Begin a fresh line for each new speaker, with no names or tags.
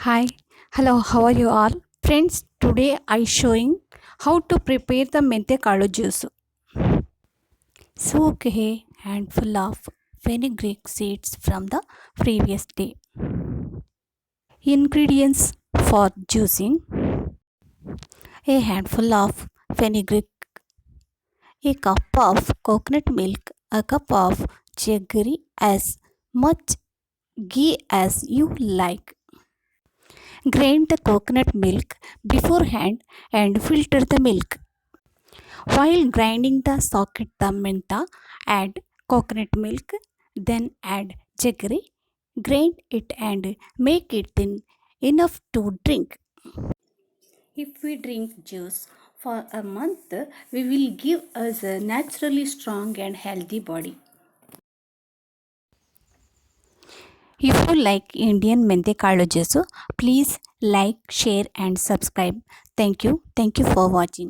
Hi, hello, how are you all? Friends, today I showing how to prepare the menthekalu juice. Soak a handful of fenugreek seeds from the previous day. Ingredients for juicing: a handful of fenugreek, a cup of coconut milk, a cup of jaggery, as much ghee as you like. Grind the coconut milk beforehand and filter the milk. While grinding the socket the menta, add coconut milk, then add jaggery, grind it and make it thin enough to drink. If we drink juice for a month, we will give us a naturally strong and healthy body. If you like Indian mentekaalu juice, please like, share and subscribe. Thank you. Thank you for watching.